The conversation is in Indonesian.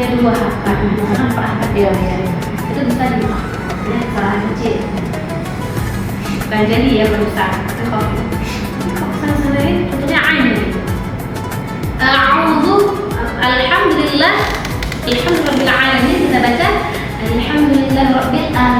dia dua harakat, nampak harakat Iya. itu bisa dimakan. Ya, kesalahan kecil. Bukan jadi ya berusaha. Kalau sendiri, contohnya ain. A'udzu, alhamdulillah, alhamdulillah alamin kita baca alhamdulillah rabbil alamin.